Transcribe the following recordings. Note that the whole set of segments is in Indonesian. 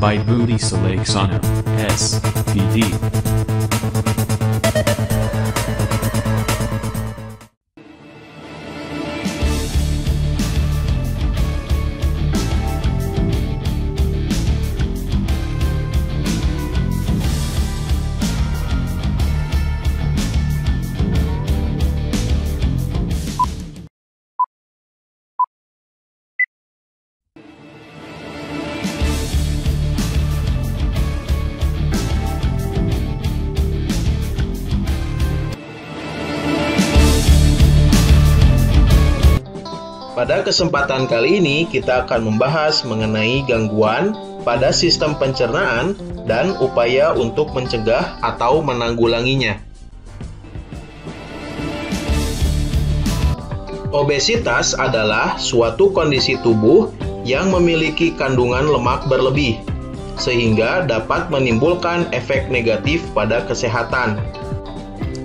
by Budi Saleksana, S.P.D. Pada kesempatan kali ini, kita akan membahas mengenai gangguan pada sistem pencernaan dan upaya untuk mencegah atau menanggulanginya. Obesitas adalah suatu kondisi tubuh yang memiliki kandungan lemak berlebih, sehingga dapat menimbulkan efek negatif pada kesehatan.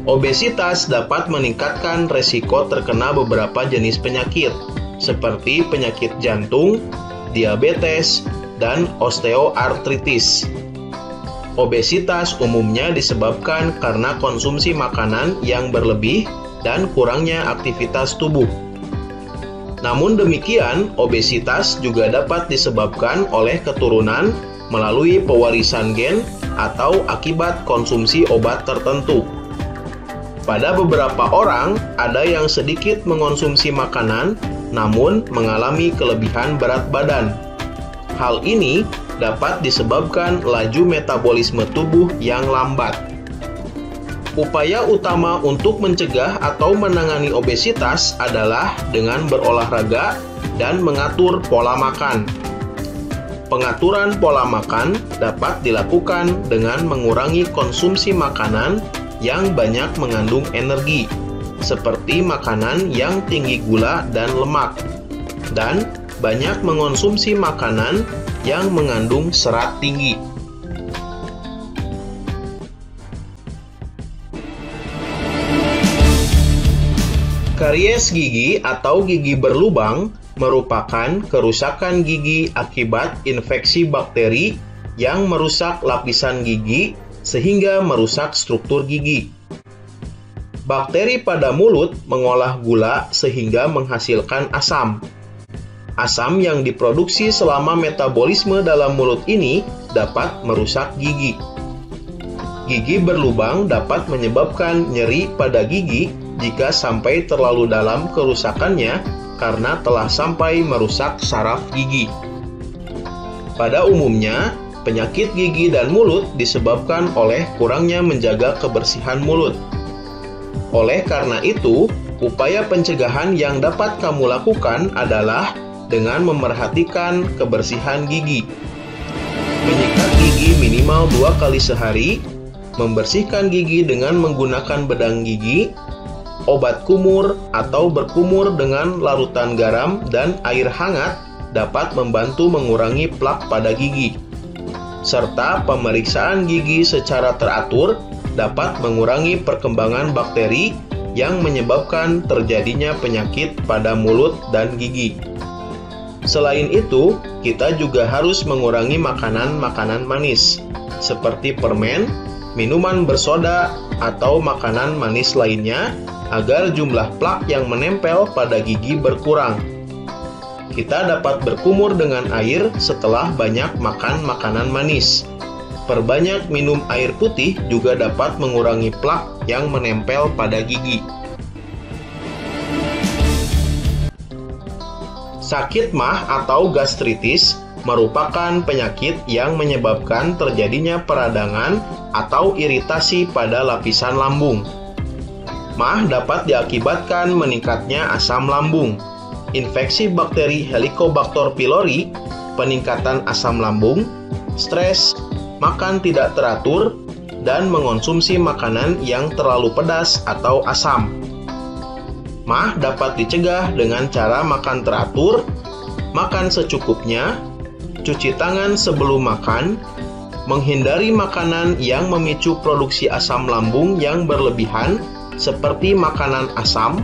Obesitas dapat meningkatkan resiko terkena beberapa jenis penyakit, seperti penyakit jantung, diabetes, dan osteoartritis. Obesitas umumnya disebabkan karena konsumsi makanan yang berlebih dan kurangnya aktivitas tubuh. Namun demikian, obesitas juga dapat disebabkan oleh keturunan melalui pewarisan gen atau akibat konsumsi obat tertentu. Pada beberapa orang, ada yang sedikit mengonsumsi makanan, namun mengalami kelebihan berat badan. Hal ini dapat disebabkan laju metabolisme tubuh yang lambat. Upaya utama untuk mencegah atau menangani obesitas adalah dengan berolahraga dan mengatur pola makan. Pengaturan pola makan dapat dilakukan dengan mengurangi konsumsi makanan yang banyak mengandung energi, seperti makanan yang tinggi gula dan lemak, dan banyak mengonsumsi makanan yang mengandung serat tinggi. Karies gigi atau gigi berlubang merupakan kerusakan gigi akibat infeksi bakteri yang merusak lapisan gigi sehingga merusak struktur gigi. Bakteri pada mulut mengolah gula sehingga menghasilkan asam. Asam yang diproduksi selama metabolisme dalam mulut ini dapat merusak gigi. Gigi berlubang dapat menyebabkan nyeri pada gigi jika sampai terlalu dalam kerusakannya karena telah sampai merusak saraf gigi. Pada umumnya, penyakit gigi dan mulut disebabkan oleh kurangnya menjaga kebersihan mulut. Oleh karena itu, upaya pencegahan yang dapat kamu lakukan adalah dengan memerhatikan kebersihan gigi. Menyikat gigi minimal 2 kali sehari, membersihkan gigi dengan menggunakan bedang gigi, obat kumur atau berkumur dengan larutan garam dan air hangat dapat membantu mengurangi plak pada gigi. Serta pemeriksaan gigi secara teratur dapat mengurangi perkembangan bakteri yang menyebabkan terjadinya penyakit pada mulut dan gigi. Selain itu, kita juga harus mengurangi makanan-makanan manis, seperti permen, minuman bersoda, atau makanan manis lainnya, agar jumlah plak yang menempel pada gigi berkurang. Kita dapat berkumur dengan air setelah banyak makan makanan manis. Perbanyak minum air putih juga dapat mengurangi plak yang menempel pada gigi. Sakit mah atau gastritis merupakan penyakit yang menyebabkan terjadinya peradangan atau iritasi pada lapisan lambung. Mah dapat diakibatkan meningkatnya asam lambung, infeksi bakteri Helicobacter pylori, peningkatan asam lambung, stres, makan tidak teratur, dan mengonsumsi makanan yang terlalu pedas atau asam. Mah dapat dicegah dengan cara makan teratur, makan secukupnya, cuci tangan sebelum makan, menghindari makanan yang memicu produksi asam lambung yang berlebihan, seperti makanan asam,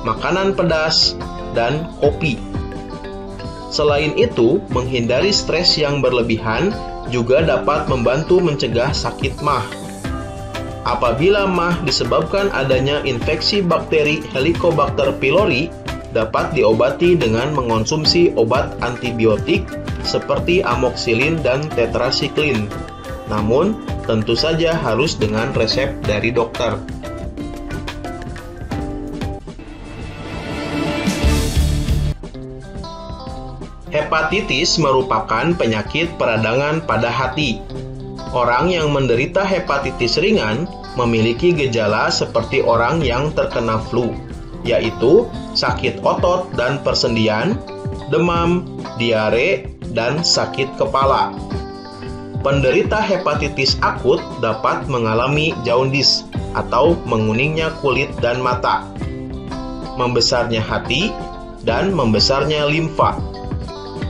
makanan pedas, dan kopi. Selain itu, menghindari stres yang berlebihan juga dapat membantu mencegah sakit MAH. Apabila MAH disebabkan adanya infeksi bakteri Helicobacter pylori, dapat diobati dengan mengonsumsi obat antibiotik seperti amoxicillin dan tetracycline. Namun, tentu saja harus dengan resep dari dokter. Hepatitis merupakan penyakit peradangan pada hati. Orang yang menderita hepatitis ringan memiliki gejala seperti orang yang terkena flu, yaitu sakit otot dan persendian, demam, diare, dan sakit kepala. Penderita hepatitis akut dapat mengalami jaundice atau menguningnya kulit dan mata, membesarnya hati, dan membesarnya limfa.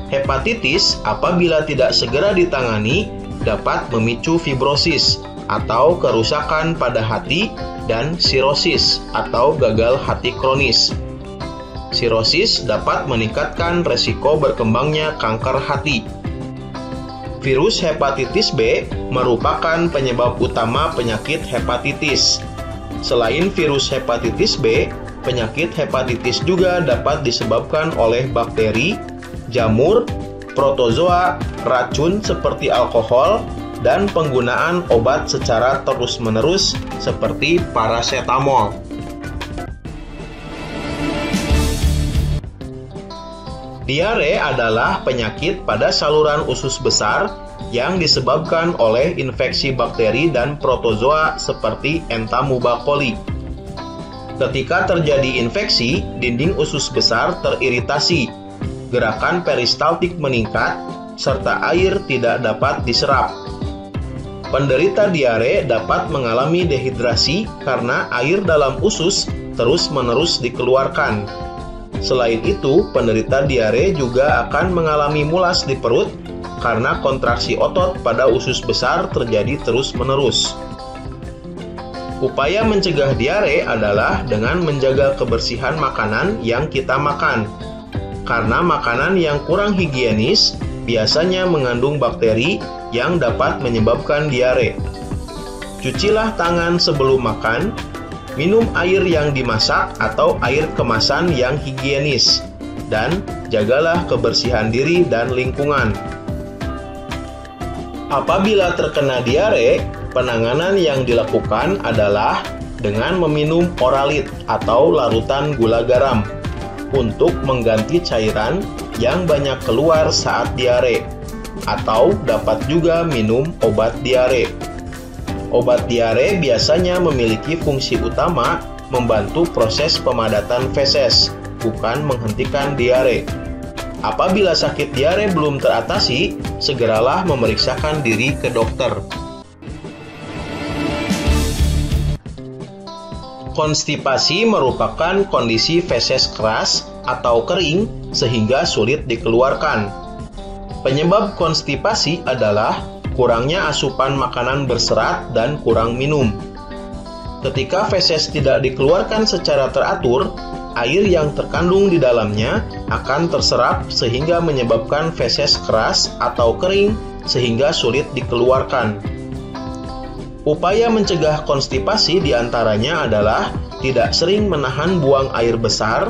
Hepatitis apabila tidak segera ditangani dapat memicu fibrosis atau kerusakan pada hati dan sirosis atau gagal hati kronis. Sirosis dapat meningkatkan resiko berkembangnya kanker hati. Virus hepatitis B merupakan penyebab utama penyakit hepatitis. Selain virus hepatitis B, penyakit hepatitis juga dapat disebabkan oleh bakteri, jamur, protozoa, racun seperti alkohol, dan penggunaan obat secara terus-menerus seperti paracetamol. Diare adalah penyakit pada saluran usus besar yang disebabkan oleh infeksi bakteri dan protozoa seperti Entamoeba coli. Ketika terjadi infeksi, dinding usus besar teriritasi, gerakan peristaltik meningkat, serta air tidak dapat diserap. Penderita diare dapat mengalami dehidrasi karena air dalam usus terus-menerus dikeluarkan. Selain itu, penderita diare juga akan mengalami mulas di perut karena kontraksi otot pada usus besar terjadi terus-menerus. Upaya mencegah diare adalah dengan menjaga kebersihan makanan yang kita makan. Karena makanan yang kurang higienis biasanya mengandung bakteri yang dapat menyebabkan diare. Cucilah tangan sebelum makan, minum air yang dimasak atau air kemasan yang higienis, dan jagalah kebersihan diri dan lingkungan. Apabila terkena diare, penanganan yang dilakukan adalah dengan meminum oralit atau larutan gula garam untuk mengganti cairan yang banyak keluar saat diare, atau dapat juga minum obat diare. Obat diare biasanya memiliki fungsi utama membantu proses pemadatan feses, bukan menghentikan diare. Apabila sakit diare belum teratasi, segeralah memeriksakan diri ke dokter. Konstipasi merupakan kondisi feses keras atau kering sehingga sulit dikeluarkan. Penyebab konstipasi adalah kurangnya asupan makanan berserat dan kurang minum. Ketika feses tidak dikeluarkan secara teratur, air yang terkandung di dalamnya akan terserap sehingga menyebabkan feses keras atau kering sehingga sulit dikeluarkan. Upaya mencegah konstipasi diantaranya adalah tidak sering menahan buang air besar,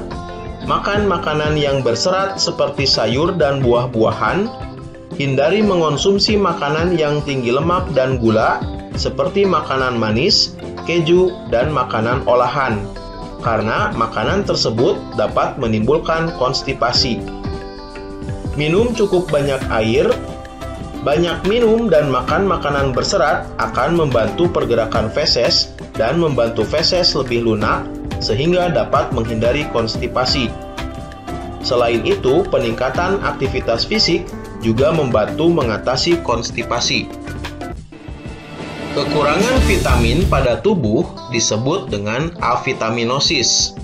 makan makanan yang berserat seperti sayur dan buah-buahan, hindari mengonsumsi makanan yang tinggi lemak dan gula seperti makanan manis, keju, dan makanan olahan, karena makanan tersebut dapat menimbulkan konstipasi. Minum cukup banyak air. Banyak minum dan makan makanan berserat akan membantu pergerakan feses dan membantu feses lebih lunak sehingga dapat menghindari konstipasi. Selain itu, peningkatan aktivitas fisik juga membantu mengatasi konstipasi. Kekurangan vitamin pada tubuh disebut dengan avitaminosis.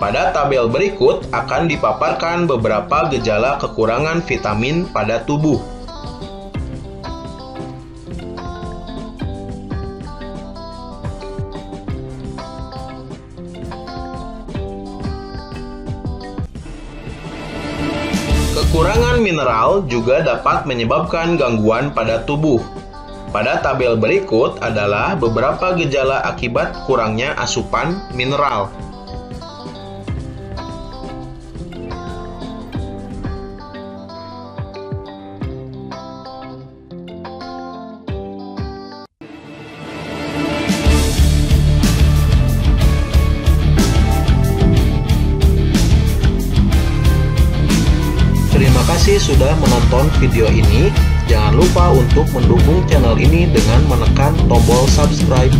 Pada tabel berikut akan dipaparkan beberapa gejala kekurangan vitamin pada tubuh. mineral juga dapat menyebabkan gangguan pada tubuh. Pada tabel berikut adalah beberapa gejala akibat kurangnya asupan mineral. Terima kasih sudah menonton video ini. Jangan lupa untuk mendukung channel ini dengan menekan tombol subscribe.